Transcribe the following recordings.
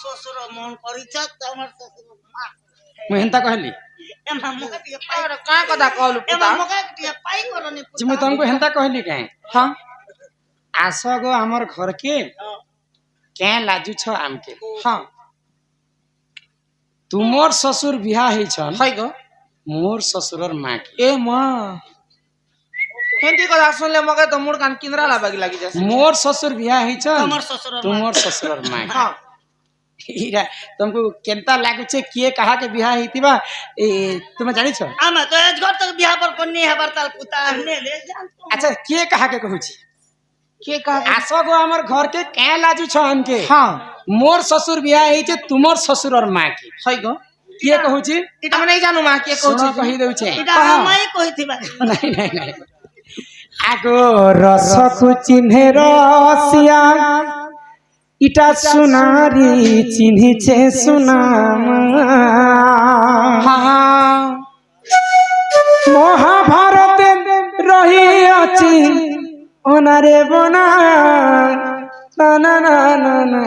শ্বশুর মন করিছ তোমার শ্বশুর মা ମୁଁ ହେନ୍ତା କହିଲି এমা মুকে টিকে পাই কা কথা কলু এমা পুতা মুকে টিকে পাই করনি ଯେ ମୁଁ ତମକୁ ହେନ୍ତା କହିଲି କାହିଁ ହଁ ଆସ ଗୋ ଆମର ଘରକେ କେଁ ଲାଜୁଛ ଆମକେ ହଁ ତୁମର ଶ୍ୱଶୁର ବିହା ହେଇଛନ୍ ହଇ গো মোর শ্বশুরর মা কে এ মা হেন্তি কথা শুনলে মকে তো মুড কান কিন্দ্রা লাগি লাগি যাস মোর শ্বশুর বিয়া ହେଇଛନ୍ তোমার শ্বশুর ତୁମର ଶ୍ୱଶୁରର ମା କେ হ্যাঁ ଇରା ତମକୁ କେନ୍ତା ଲାଗୁଛେ କିଏ କାହାକେ ବିହା ହେଇଥିବା ଏ ତୁମେ ଜାଣିଛ আমা তো আজ ঘর তক বিয়া পর কোনি হবার তাল পুতা নে লে জান আচ্ছা কিଏ কাহাকে কହୁଛି কে কাহ আস গো আমার ঘরকে কেঁ লাজুছ আমকে হ্যাঁ মোর শ্বশুর বিয়া ହେଇছে ତୁମର ଶ୍ୱଶୁରର মা কে হই গো କିଏ କହୁଛି আমি নাই জানু মা কে ଶୁଣ কହୁছি କହି ଦଉଛେ এটা আমাই কইতিবা ନାଇଁ ନାଇଁ ନାଇଁ আগো রসকু চিহ্নে রসিয়া ইটা সোনারি চিহ্নিছে সুনাম মহাভারতে রহিয়াছি ওনারে বনা না না না না না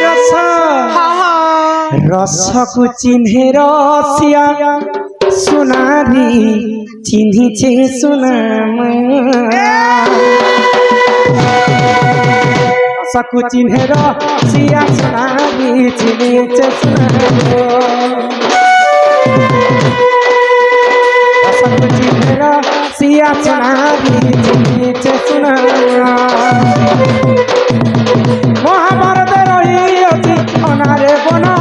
রস রসকু চিহ্নে রসিয়া সোনারি চিহ্নিছে সুনাম রসকু চিহ্নে রসিয়া সোনারি চিহ্নিছে সুনাম রসকু চিহ্নে রসিয়া সোনারি চিহ্নিছে সুনাম মহাভারতে রহিয়াছি অনারে বনা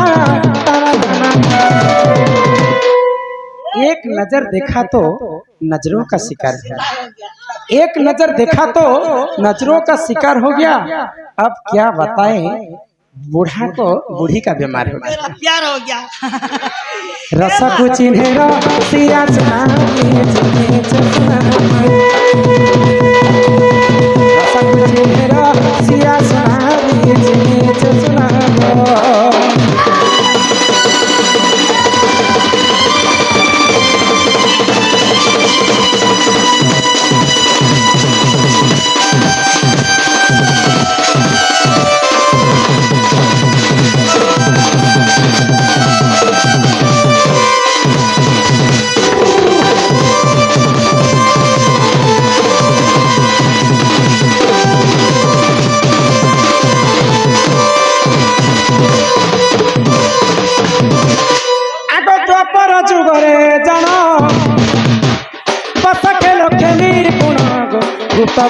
एक नजर देखा तो नजरों का शिकार है एक नजर देखा तो नजरों का शिकार हो गया अब क्या बताएं बूढ़ा को बूढ़ी का बीमार हो गया मेरा प्यार हो गया रसा को चिन्हे रसिया सुना रसा को चिन्हे रसिया सुना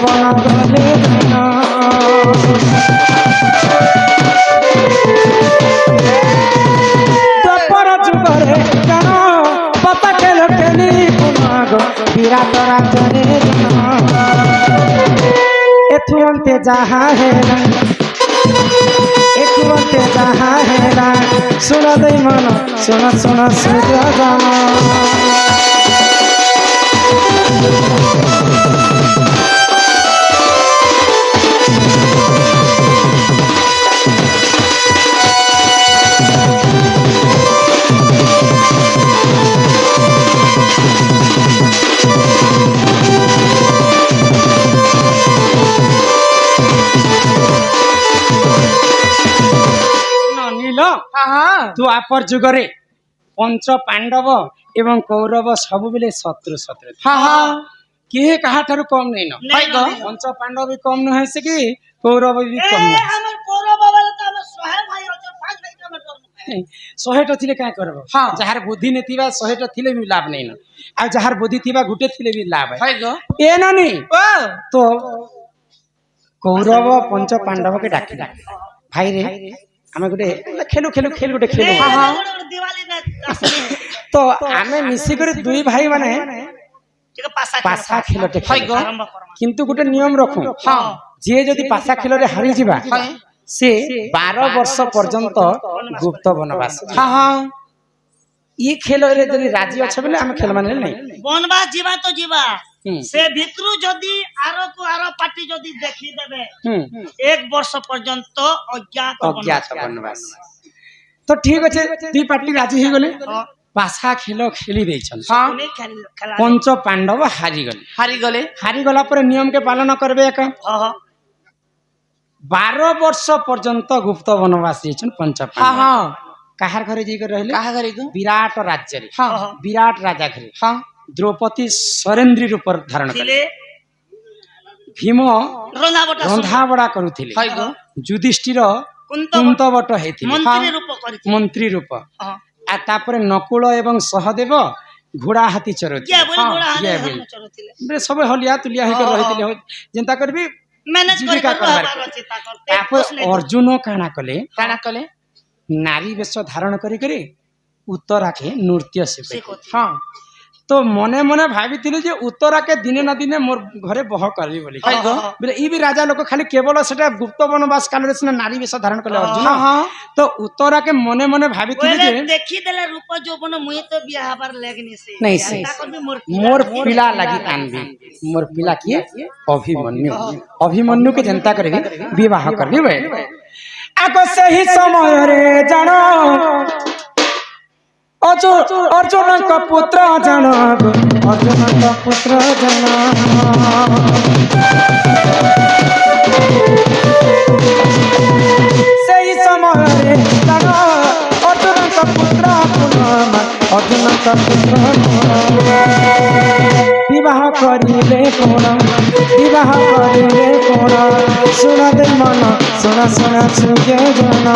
বনা গলে দ্বাপর যুগরে জান পতা খেল খেলি পুনাগ বিরাট রাজরে এথু অন্তে যাহা হেলা এথু অন্তে যাহা হেলা শুন দেই মন শুন শুন সূর্য জান द्वापर जुगरे पंच पांडव एवं कौरव सब बेले शत्रु शत्रु किए कहा ठारू कम नहीं न पंच पांडव भी कम नुहे से कि कौरव भी कम हमर कौरव वाला त हमर सोहे भाई अछि पांच भाई के हमर शहेट थिले क्या करब जहार बुद्धि ने थिबा शहेट थिले भी लाभ नहीं न आ जहार बुद्धि थिबा गुटे थिले भी लाभ है ए नानी तो कौरव पंच पांडव के डाके भाई रे आमे गुटे खेलु खेलु खेल गुटे खेलु दिवाली ने असली तो आमे मिसी करे दुई भाई माने पासा खेलटे किंतु गुटे नियम रखु जे जदि पासा खेल रे हारि जिबा से 12 वर्ष पर्यंत गुप्त वनवास ये खेल रे जदि राजी छ बले आमे खेल माने नहीं वनवास जीवा तो जीवा से भितरु जदि आरो को आरो पार्टी जदि देखि देबे 1 वर्ष पर्यंत अज्ञात वनवास तो ठीक अछि दुई पार्टी राजी हे गले पासा खेल खेली देछन पंच पांडव हारी गले हारी गला पर नियम के पालन करबे का 12 वर्ष पर्यंत गुप्त वनवास जाइछन पंच हाँ पांडव हाँ काहार घरे जाइकर रहले काहा करे को विराट राज्य रे हाँ विराट राजा घरे हाँ द्रौपदी सरेन्द्री रूप धारण ଥିଲେ कले भीम ରନ୍ଧାବଟା रंधा बड़ा करुथिले हाय गो युधिष्ठिर କୁନ୍ତ कुंतवट हेथिले ମନ୍ତ୍ରୀ ରୂପ କରିଥିଲେ मंत्री रूप ହଁ। आ तापरे नकुल एवं सहदेव घोड़ा हाथी चरुथिले କିଏ ବୋଲି ଗୋଡା କିଏ ହାତ ବୋଲି। ଚରୁଥିଲେ बे सब हलिया तुलिया होकर रहिथिले जेंता करबी ମ୍ୟାନେଜ କରି ଜୀବିକା କରିବାର करबार ଅଛି ତାଙ୍କର तापर अर्जुन काना कले काना कले नारी वेश धारण करी करी उत्तराके नृत्य शिखे ଶିଖୁଥିଲେ हाँ तो मने मने भाविथिले जे उत्तराके दिने ना दिने मोर घरे बह करबी बोली हाय गो बोले ई भी राजा लोक खाली केवल सेटा गुप्त वनवास काल रे सिना नारी वेश धारण कले अर्जुन हाँ हाँ तो उत्तराके मने मने भाविथिले ବୋଇଲେ जे ଦେଖିଦେଲେ ରୂପ ଯୌବନ ମୁଇଁ ତ ବିହା ହବାର ଲାଗନି ସେ नहीं से ତାଙ୍କର ବି मोर पिला लगी आनबी मोर पिला किए अभिमन्यु अभिमन्यु के जनता करबी विवाह करबी बे आको सही समय रे जानो अर्जुन का पुत्र जानो अर्जुन का पुत्र जानो सही समय रे जानो अर्जुन का पुत्र अर्जुन का पुत्र विवाह करिले कोण विवाह करिले कोण सुन दे मन सुन सुन सुखे जन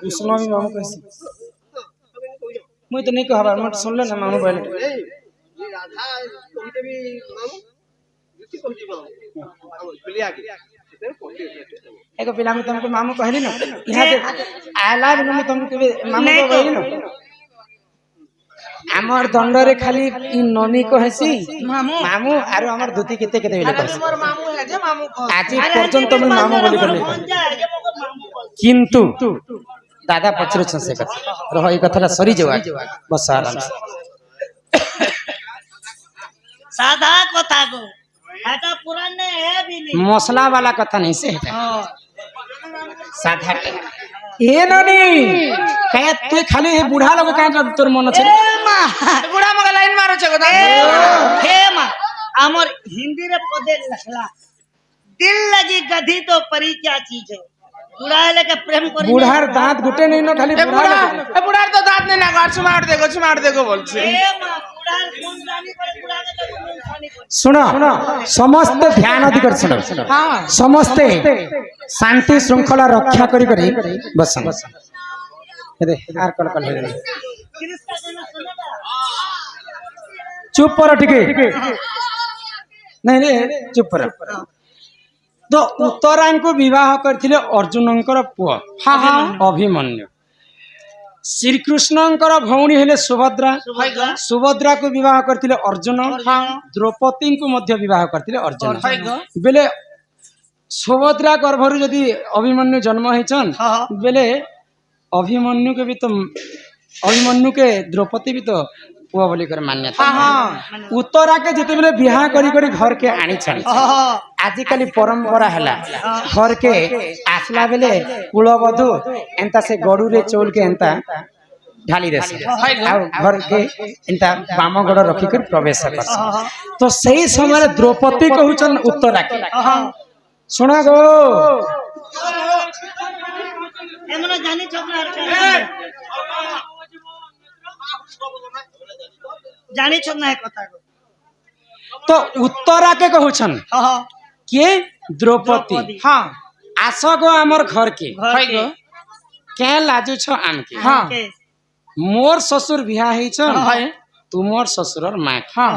उसमा भी मामू कैसी मुई तो नहीं कहबा मत सुन ले ना मामू बोले एको पिला में तुमको मामू कहली ना यहाँ के आला बिनु में तुमको केबे मामू को कहली ना हमर दंड रे खाली ई नमी कहसी मामू मामू आरो हमर धोती केते केते बेले अरे कहसी मोर मामू है जे मामू को आज पर्यंत मैं मामू बोली करले किंतु दादा पचर से कथा रह ई कथाटा सरी जावा बस आराम से साधा कथा को এটা পুরানে है भी नहीं मसला वाला कथा नहीं से है हां साधा के ए ननी कहे तू खाली हे बूढ़ा लोग काहे तोर मन छे ए मां बुढ़ा मगा लाइन मारो छे को हे मां हमर हिंदी रे पदे लखला दिल लगी गधी तो परी क्या चीज है बुढ़ा लेके प्रेम करी बूढ़ार दांत गुटे नहीं न खाली बूढ़ा बुढ़ा तो दांत नहीं ना गाड़ छुमार देगो बोलछे ए मां बुढ़ा कौन जानी करे बुढ़ा के तो कौन जानी करे सुनो समस्त ध्यान अधिकार सुनो हां समस्ते शांति श्रृंखला रक्षा करी करी बसन दे आर कल कल हे कृष्ण का गाना सुनेगा चुप पर टिके नहीं नहीं चुप पर तो उत्तरायण को विवाह करथिले अर्जुनंकर पुआ हां हां अभिमन्यु श्री कृष्णंकर भौणी हेले सुभद्रा सुभद्रा को विवाह करथिले अर्जुन द्रौपदी को मध्य विवाह करथिले अर्जुन बेले सुभद्रा गर्भरु यदि अभिमन्यु जन्म हेचन बेले अभिमन्यु के भी तो अभिमन्यु के द्रौपदी भी तो पुआ बोली कर मान्यता उत्तरा के जिते बेले बिहा करी करी घर के आनी छन आजिकाली परंपरा हला घर के आसला बेले कुलबधु एंता से गड़ू रे चौल के एंता ढाली देस घर के एंता बामगड़ रखी कर प्रवेश कर तो सही समय द्रौपदी कहउचन उत्तरा के सुना गो एमना जानी छोकरा जानी छोक ना है कथा को तो उत्तरा के कहउचन हां के द्रौपदी हां आसो गो हमर घर के गो के लाजू छ आम के हां मोर ससुर बिहा हेइ छ हां तुमर ससुरर माँ हां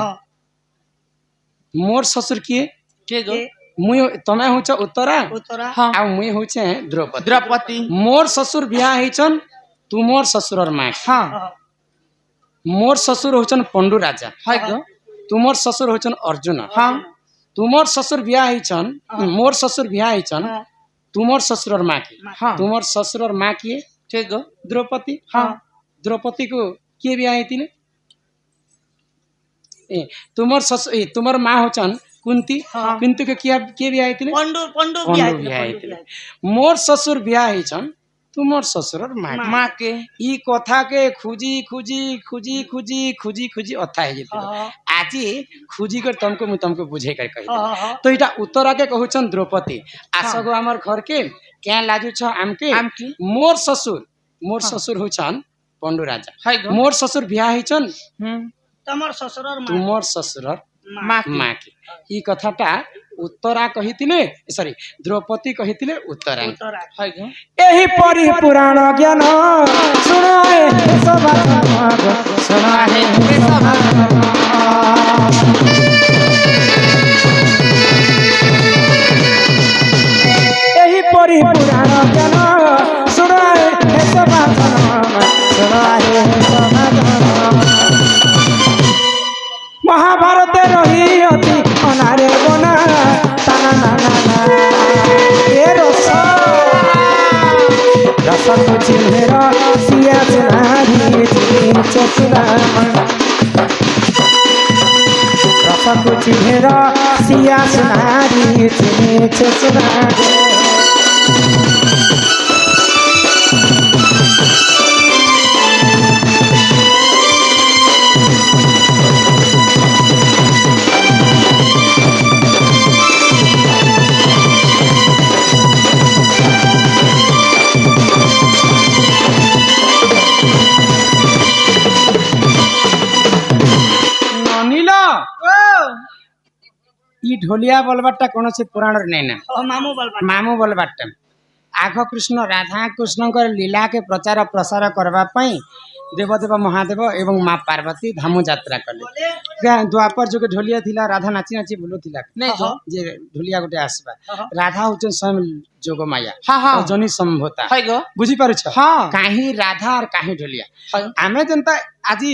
मोर ससुर के गो मुई तमे होछ उत्तरा उत्तरा हां आ मुई होछे द्रौपदी द्रौपदी मोर ससुर बिहा हेइ छन तुमर ससुरर माँ हां मोर ससुर होचन पंडु राजा हाय गो तुमर ससुर होचन अर्जुन हाँ तुमर ससुर बिया होचन मोर ससुर बिया होचन तुमर ससुरर माँ की हाँ तुमर ससुरर माँ किए ठीक गो द्रौपदी हाँ द्रौपदी को किए बिया होइतिले तुमर ससुर तुमर माँ होचन कुंती कुंती के किए बिया होइतिले पंडु पंडु बिया होइतिले मोर ससुर बिया होचन तुमर ससुरर माँ के ई कथा के खुजी खुजी खुजी खुजी खुजी खुजी अथा है जेते आज खुजी कर तुमको बुझे कर कहि तो इटा उत्तरा के कहउछन द्रौपदी आसगो हमर घर के क्या लाजू छ आमके मोर ससुर होछन पंडु राजा मोर ससुर बिया होछन तमर ससुरर माँ तुमर ससुरर माँ के ई कथाटा उत्तरा कहितिले सॉरी द्रौपदी कहितिले उत्तरा एही परि पुराण ज्ञान सुनाए सभा सुनाए सभा एही परि पुराण ज्ञान सुनाए सभा सुनाए सभा महाभारत रही अति अनारे बना ताना ना ना ना ए रस को चिन्हेरा सिया सुनारी चसुरा रस को चिन्हेरा सिया सुनारी चसुरा ई ढोलिया बोलबाटा कौन से पुराण नहीं ना मामू बोलबाटा आग कृष्ण राधा कृष्ण लीला के प्रचार प्रसार करबा पई देवदेव महादेव एवं माँ पार्वती धामु यात्रा कले द्वापर जो ढोलिया थिला राधा नाची नाची बोलुथिला जे ढोलिया गोटे आसबा राधा होचन स्वयं जोग माया और जनी संभोता बुझी पारुछ काहे राधा और काहे ढोलिया आमे जनता आजी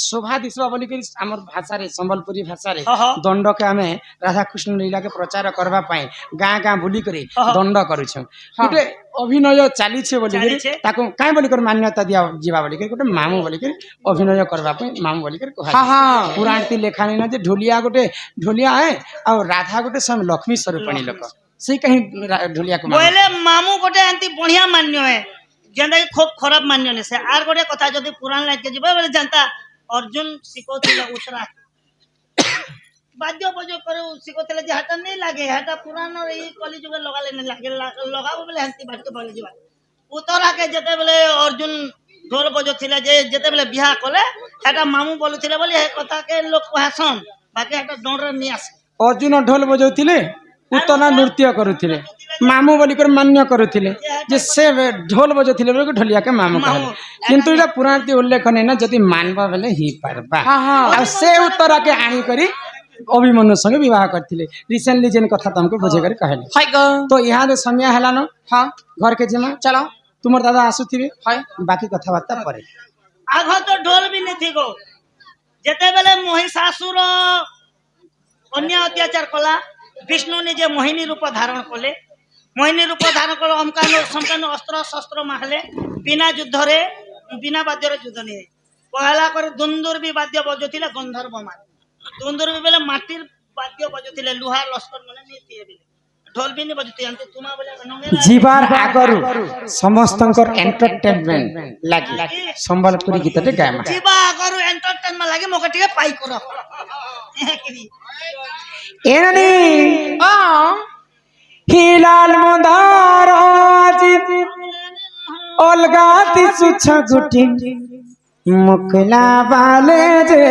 शोभा दिशा बोली आमर भाषा रे संबलपुरी भाषा रे दंड के आमे राधा कृष्ण लीला के प्रचार करबा पई गाँ गाँ बुली करी दंड करूछ गोटे अभिनय चाली छे बोली ताको काहे बोली कर मान्यता दिया जीवा बोली गोटे मामू बोली अभिनय करबा पई मामू बोली कर पुराण ती लेखानी ना जे ढोलिया गोटे ढोलिया है और राधा गोटे सब लक्ष्मी स्वरूपणी लोक से कहीं ढोलिया को बोले मामू गोटे एंती बढ़िया मान्य है जेंदा कि खूब खराब मान्य ने से आर गोटे कथा जदी पुराण लाइन के जीवा बोले जनता अर्जुन सिकोथिला उत्तरा बाद्य बजो करे सिकोथिला जे हाथ नहीं लागे हाथ पुराण और ई कली जुग लगाले नहीं लागे लगाबो बोले हंती बाद्य बजो जीवा उत्तरा के जते बोले अर्जुन ढोल बजो थिला जे जते बोले बियाह कले हाटा मामू बोलुथिले बोले हे कथा के लोग कहसन बाकी हाटा डोंडर नहीं आसे अर्जुन ढोल बजौथिले उत्तना नृत्य करुथिले मामू बोली कर मान्य करुथिले जे से ढोल बजौथिले बोली ढोलिया के मामू कहले किंतु इटा पुराण ती उल्लेख नै ना जति मानबा बेले ही पारबा आ से उत्तरा के आनी करी अभिमन्यु संग विवाह करथिले रिसेंटली जेन कथा तुमको बुझे कर कहले तो यहाँ दे समय हला न हां घर के जिमा चलो तुमर दादा आसुथिबे हाय बाकी कथा बार्ता परे आघ तो ढोल भी नहीं थी गो जेते बेले महिषासुर अन्य अत्याचार कला विष्णु निजे मोहिनी रूप धारण कले मोहिनी रूप धारण कर संकान अस्त्र शस्त्र माहले बिना युद्ध रे बिना वाद्य युद्ध नहीं पहला कर दुंदुर भी वाद्य बजुथिले गंधर्व मान दुंदुर भी बेले माटिर वाद्य बजुथिले लुहा लस्कर माने नहीं थिए बेले ढोल भी नहीं बजुथि अंत तुमा बेले जीवार आगरु समस्तंकर एंटरटेनमेंट लागी संबलपुरी गीत रे गायमा जीवा आगरु एंटरटेनमेंट लागी मोके टिके पाई करो एननी हिलाल मंदार अलगा तिसुछ गुटी मुकला बाले जे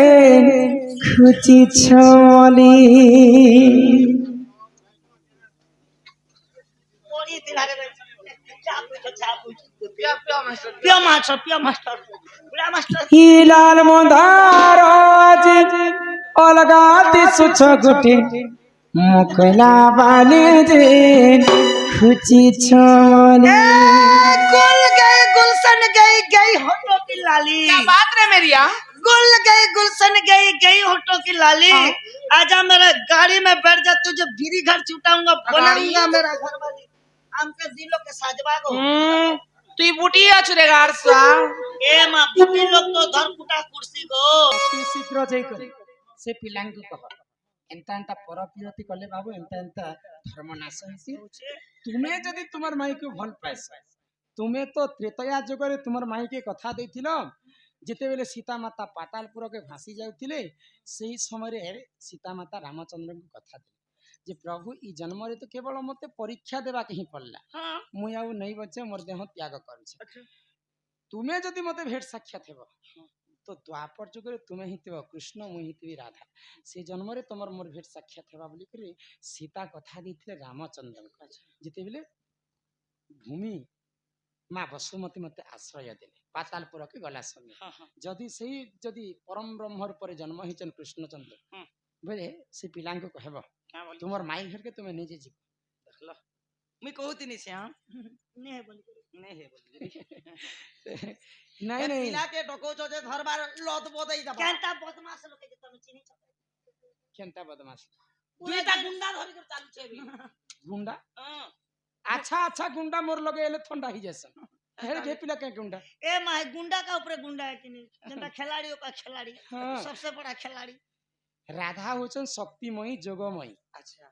खुची छोली हिलाल मंदार अलगा तिसुछ गुटी मुकला बाले जे खुची छोली गुलशन गई गई होठों की लाली क्या बात रे मेरिया गुल गई गुलशन गई गई होठों की लाली आजा मेरे गाड़ी में बैठ जा तुझे बीरी घर छुटाऊंगा बनाऊंगा मेरा घर वाली आम के दिलों के साजबागो তুই বুটি আছু রে গারসা ए मां बुटी लोग तो धर कुटा कुर्सी गो অতি শীঘ্র যাই সে পিলাঙ্কু কহ এন্তা এন্তা পরপিয়তি কলে বাবু এন্তা এন্তা ধর্ম নাশ হইছি তুমি যদি তোমার মাইকে ভাল পাইছ তুমি তো ত্রেতয়া যুগরে তোমার মাইকে কথা দেইছিল যেতেবেলে সীতা মাতা পাতালপুরকে ভাসি যাউଥିଲେ সেই সময়ে সীতা মাতা রামচন্দ্রଙ୍କୁ কথা দেলে যে প্রভু ই জন্মরে তো কেবল মতে পরীক্ষা দেবাকে হি পড়লা মুই আউ নাই বচে মোর দেহ ত্যাগ করছে তুমি যদি মতে ভেট সাক্ষাৎ হেব তো দ্বাপর যুগরে তুমি হিতিব কৃষ্ণ মুই হিতিবি রাধা সেই জন্মরে তোমার মোর ভেট সাক্ষাৎ হেবা বলি করে সীতা কথা দিয়েছিলে রামচন্দ্রଙ୍କୁ যেতেবেলে ভূমি মা বসুমতী মতে আশ্রয় দেলে পাতালপুরকে গলা সময় যদি পরম ব্রহ্মর পরে জন্ম হয়েছেন কৃষ্ণচন্দ্র বলে সে পিলাঙ্কু কহব তোমার মাই ঘরকে তুমি নিজে যাব দেখল মুই কহুতিনি শ্যাম ने बोली নে হে বলি নাই নাই পিলাকে ডকৌছ যে ধরবার লত বদাই দবা केनता बदमाश लोग के तुम चिनी छ কেনতা বদমাস দুইটা গুন্ডা ধরি করে চালুছে বি গুন্ডা আচ্ছা আচ্ছা গুন্ডা মোর লগে এলে ঠান্ডা হই যাসন হেরে কে পিলা কে গুন্ডা ए मां गुंडा का ऊपर गुंडा है कि नहीं जनता खिलाड़ियों का खिलाड़ी हाँ। सबसे बड़ा खिलाड़ी রাধা হচ্ছেন শক্তিময়ী যোগময়ী আচ্ছা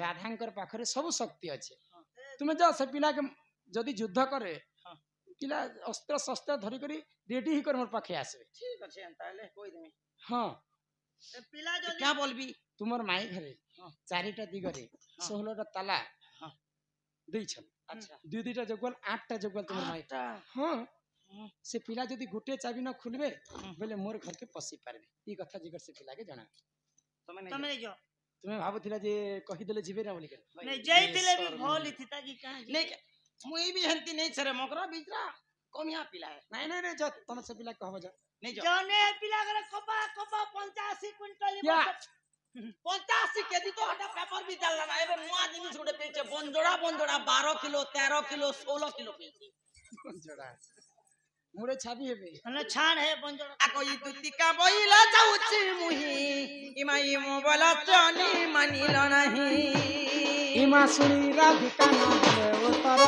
রাধাঙ্কর পাখরে সবু শক্তি আছে তুমি যাও সে পিলাকে যদি যুদ্ধ করে পিলা অস্ত্র শস্ত্র ধরি করি রেডি হি করে মোর পাখে আসবে ঠিক আছে তাহলে কই দেমি হ্যাঁ ए पिला जो क्या বলবি তোমার মাই ঘরে চারিটা দিগরে 16টা তালা দিয়েছেন আচ্ছা দুই দুইটা যোগল 8টা যোগল তোমার মাই আচ্ছা হ্যাঁ সে পিলা যদি গোটে চাবি না খুলবে বলে মোর ঘরকে পশি পারবে এই কথা জিগর সে পিলাকে জানা তুমি तुम नहीं जो তুমি ভাবুছিলা যে কহিদেলে ଯିବେ না বলি কেন नहीं जय तिले भी भोली थी ताकि कहां नहीं मुई भी हंती नहीं छरे मकरा बिजरा कमिया पिला है নাই নাই নাই যা তোমার সে পিলা কহব যা नहीं जो जौने पिला करे कपा कपा 85 क्विंटल या 85 केजी तो हटा पेपर भी डालला ना एबे नुआ जिनिस गुडे पेचे बंजोड़ा 12 किलो 13 किलो 16 किलो पेचे জোড়া মোরে ছাবি হেবে हने छान है बंजोड़ा आको ई दुतिका बइला जाउची मुही इमाई मोबाइल चनी मानिल नाही ইমা শুনি রাধিকা ন দেলে উত্তর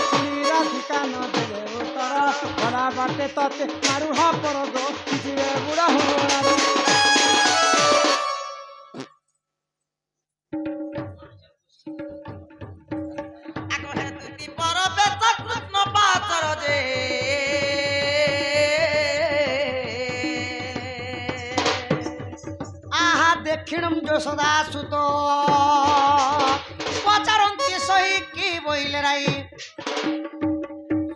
শুনি রাধিকা ন দেলে উত্তর ভরা বাটে ততে মারু হ পরদ জিবে বুড়া হোড়া आको हे दुति पर बेच कृष्ण पातर जे आहा दक्षिणम যশোদা সুত পচারন্তি সহি কি বইলে রাই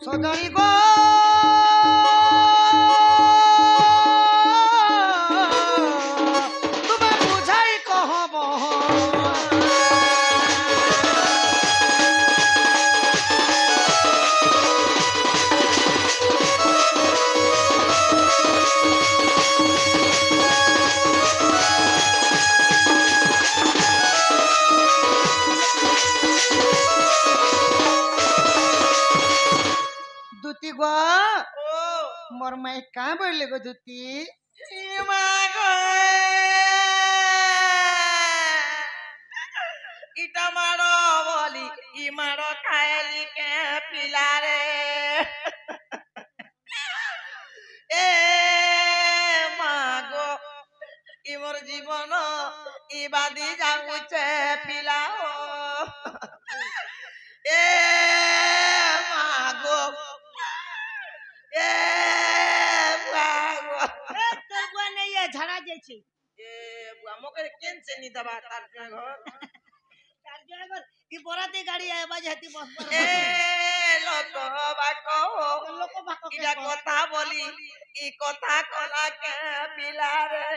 সদরি গো তুমি বুঝাই কহব দুতি গো মোর মাই কাঁ বইলে গো দুতি ইটা মারো বলি ই মারো খাইলি কে পিলারে এ মাগো ইমর জীবন ইবাদি যাউছে পিলাও এ মাগো এ মাগো ए तोर बुआ नहीं है झड़ा जाइछी এ বুয়া মকে কেনছে নি দবা তার ঘর তার জন্য ই বরাতে গাড়ি আয় বাজ হাতি বস पर এ লোক বাকো লোক ভাকো ইটা কথা বলি ই কথা কলা কে পিলারে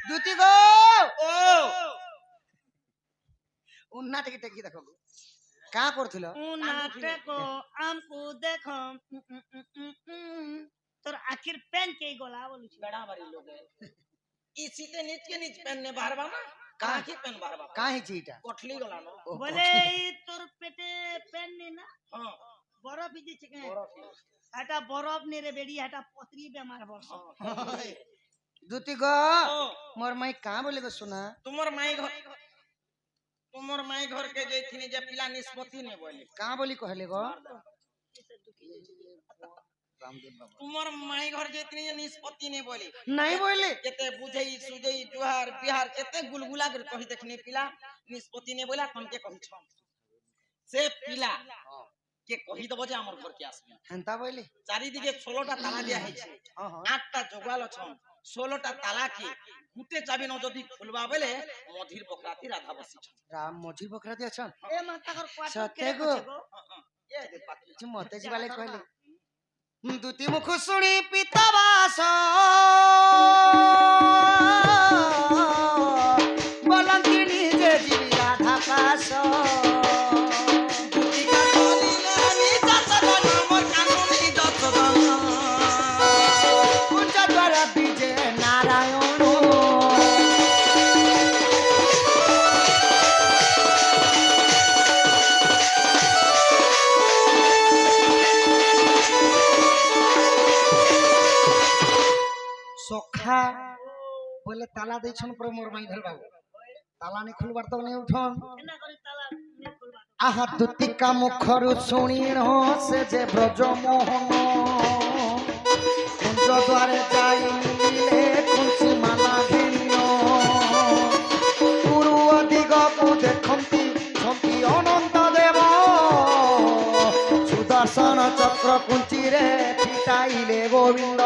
দুতি গো ও উন্না টেকি টেকি দেখো का করছিল নাটকো আমকু দেখো তোর আখির পেন কে গলা বলছি বেড়া বাড়ি লোক ইসিতে নিচ के नीच पहनने बारबा ना কাকে পেন বার বাবা কাঁ ହେଇଛି ଏଇଟା কটলি গলা না বলে এই তোর পেটে পেন নি না হ্যাঁ বরফ ইজিছে কে এটা বরফ নি রে বেড়ি এটা পত্রি বেমার বর্ষ দুতি গ মোর মাই কাঁ বলে গো শোনা তোমার মাই ঘর কে যাইছিনি যে পিলা নিষ্পত্তি নে বলি কাঁ বলি কহলে গো তোমার মাই ঘর যাইছিনি যে নিষ্পত্তি নে বলি নাই বলে কেতে বুঝাই সুজই জুহার বিহার কেতে গুলগুলা করে কহি দেখনি পিলা নিষ্পত্তি নে বলা তমকে কহিছ সে পিলা কে কহি দেব যে আমার ঘর কে আসবে হেন্তা বলে চারিদিকে 16টা তালা দিয়া হইছে 8টা জোগাল অছন 16টা তালা কি গুটে চাবি ন যদি খুলবা বলে মধির বকরাতি রাধা বসিছ রাম মঝি বকরাতি আছন এ মাতা কর কোয়াটো সত্যি কে গো। গো এ দে পাতি যে মতে জিবালে কইলে দুতি মুখ শুনি পিতাবাস বলন্তি নিজে জিবি রাধা পাশ পূজা দ্বারা বিজে নারায়ণ সখা বলে তালা দেইছন পরে মোর মাই ধর বাবু তালা নি খুলবার তো নেই উঠন এনা করে তালা নি খুলবা আহা দুতিকা মুখরু শুনিণ সে যে ব্রজমোহন কুঞ্জ দ্বারে যাই মিলিলে কুঞ্চি মালা ঘেনিণ পুরু দিগকু দেখন্তি ছন্তি অনন্ত দেব সুদর্শন চক্র কুঞ্চিরে ফিটাইলে গোবিন্দ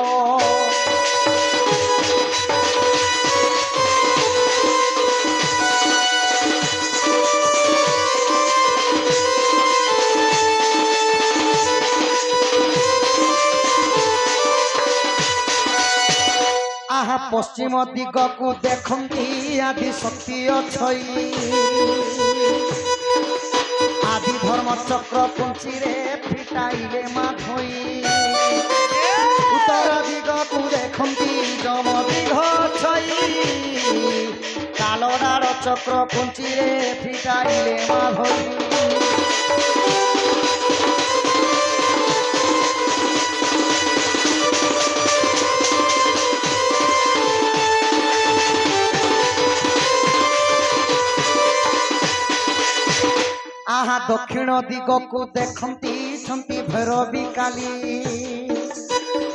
আহা পশ্চিম দিগকু দেখন্তি আদি শক্তি অছই আদি ধর্ম চক্র কুঞ্চিরে ফিটাইলে মাধই উত্তর দিগকু দেখন্তি যম দিঘ ছই কালরার চক্র কুঞ্চিরে ফিটাইলে মাধই আহা দক্ষিণ দিগকু দেখন্তি ছন্তি ভৈরবী কালী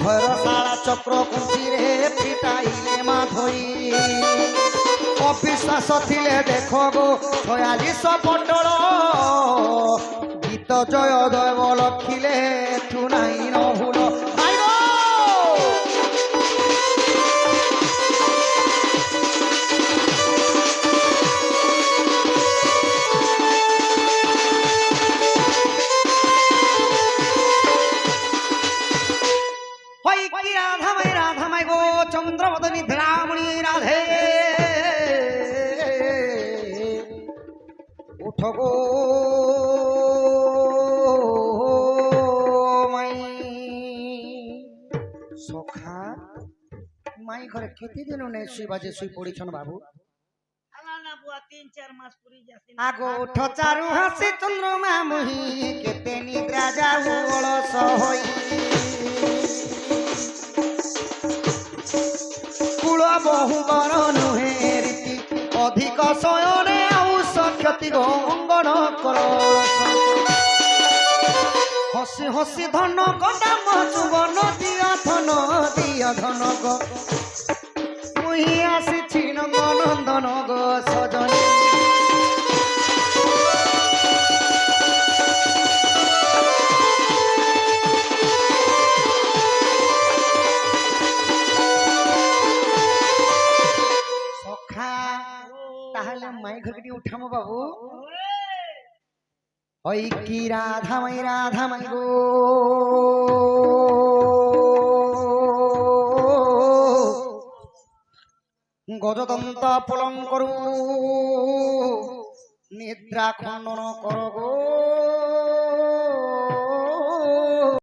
ভৈরশালা চক্র কুঞ্চিরে ফিটাইলে মাধই অবিশ্বাস থিলে দেখ গো 46 পটল গীত জয় দৈব লক্ষিলে তু নাই নহুল ভাই গো হই কি রাধামাই গো চন্দ্রবদনী ধরামণি রাধে উঠ গো মাই সখা মাই ঘরে কেতে দিন নেই শুই বাজে শুই পড়িছন বাবু আলা না বুয়া 3-4 মাস পুরি যাসিন আগো উঠ চারু হাসি চন্দ্রমা মুহি কেতে নিদ্রা যাও অলস হই কুল বহু বর নুহে রীতি অধিক শয়নে আউষ ক্ষতি গঙ্গন কর হসি হসি ধন কদাম যুবন দিয়া ধন গো মুই আসিছি নন্দন গো সজনী সখা তাহলে মাই ঘরটি উঠামো বাবু ওই কি রাধামাই গো গজদন্ত পলঙ্করু নিদ্রা খণ্ডন কর গো